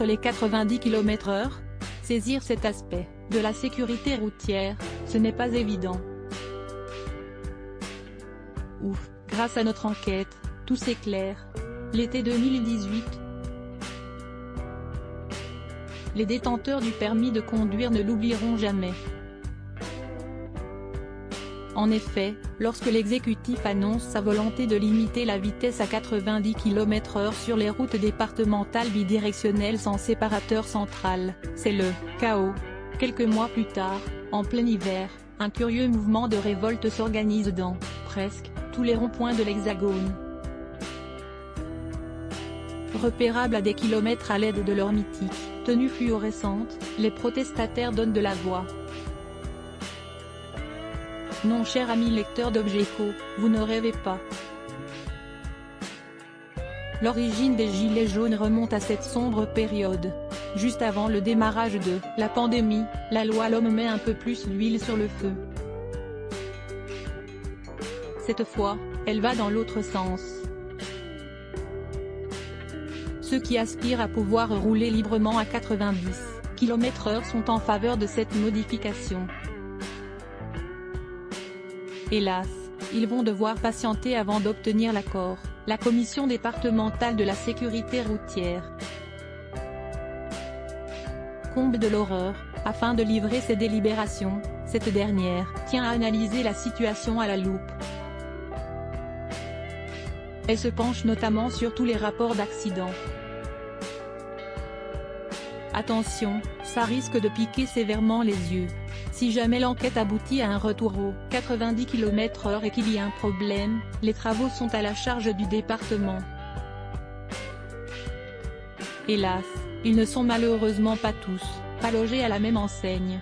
les 90 km/h? Saisir cet aspect de la sécurité routière, ce n'est pas évident. Ouf, grâce à notre enquête, tout s'éclaire. L'été 2018. Les détenteurs du permis de conduire ne l'oublieront jamais. En effet, lorsque l'exécutif annonce sa volonté de limiter la vitesse à 90 km/h sur les routes départementales bidirectionnelles sans séparateur central, c'est le chaos. Quelques mois plus tard, en plein hiver, un curieux mouvement de révolte s'organise dans, presque, tous les ronds-points de l'Hexagone. Repérables à des kilomètres à l'aide de leur mythique tenue fluorescente, les protestataires donnent de la voix. Non, cher ami lecteur d'Obgeco, vous ne rêvez pas. L'origine des Gilets jaunes remonte à cette sombre période. Juste avant le démarrage de la pandémie, la loi L'Homme met un peu plus d'huile sur le feu. Cette fois, elle va dans l'autre sens. Ceux qui aspirent à pouvoir rouler librement à 90 km/h sont en faveur de cette modification. Hélas, ils vont devoir patienter avant d'obtenir l'accord. La commission départementale de la sécurité routière. Comble de l'horreur, afin de livrer ses délibérations, cette dernière tient à analyser la situation à la loupe. Elle se penche notamment sur tous les rapports d'accidents. Attention, ça risque de piquer sévèrement les yeux. Si jamais l'enquête aboutit à un retour aux 90 km/h et qu'il y a un problème, les travaux sont à la charge du département. Hélas, ils ne sont malheureusement pas tous logés à la même enseigne.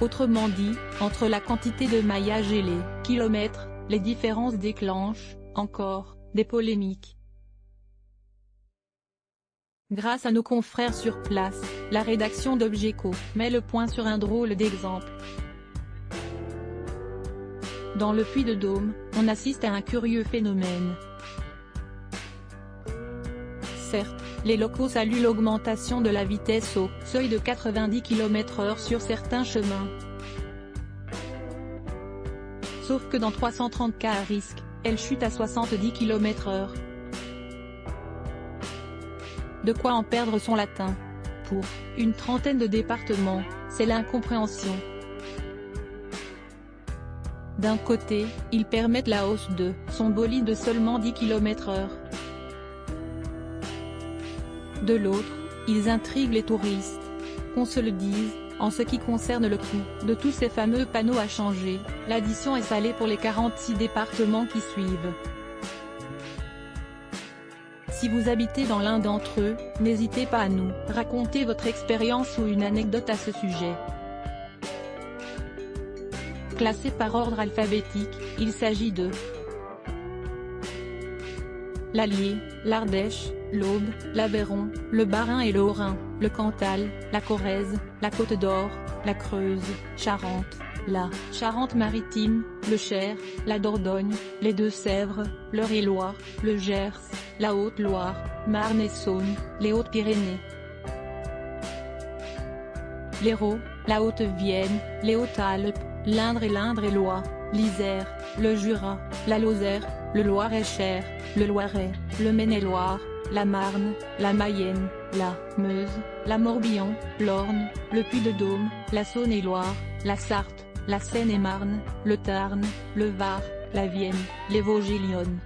Autrement dit, entre la quantité de maillage et les kilomètres, les différences déclenchent, encore, des polémiques. Grâce à nos confrères sur place, la rédaction d'Obgeco met le point sur un drôle d'exemple. Dans le Puy-de-Dôme, on assiste à un curieux phénomène. Certes, les locaux saluent l'augmentation de la vitesse au seuil de 90 km/h sur certains chemins. Sauf que dans 330 cas à risque, elle chute à 70 km/h. De quoi en perdre son latin. Pour une trentaine de départements, c'est l'incompréhension. D'un côté, ils permettent la hausse de son bolide de seulement 10 km/h. De l'autre, ils intriguent les touristes. Qu'on se le dise, en ce qui concerne le coût de tous ces fameux panneaux à changer, l'addition est salée pour les 46 départements qui suivent. Si vous habitez dans l'un d'entre eux, n'hésitez pas à nous raconter votre expérience ou une anecdote à ce sujet. Classés par ordre alphabétique, il s'agit de l'Allier, l'Ardèche, l'Aube, l'Aveyron, le Bas-Rhin et le Haut-Rhin, le Cantal, la Corrèze, la Côte d'Or, la Creuse, Charente, la Charente-Maritime, le Cher, la Dordogne, les Deux-Sèvres, l'Eure-et-Loir, le Gers, la Haute-Loire, Marne et Saône, les Hautes-Pyrénées, l'Hérault, la Haute-Vienne, les Hautes-Alpes, l'Indre et Loire, l'Isère, le Jura, la Lozère, le Loir-et-Cher, le Loiret, le Maine-et-Loire, la Marne, la Mayenne, la Meuse, la Morbihan, l'Orne, le Puy-de-Dôme, la Saône-et-Loire, la Sarthe, la Seine-et-Marne, le Tarn, le Var, la Vienne, les Vosges et l'Yonne.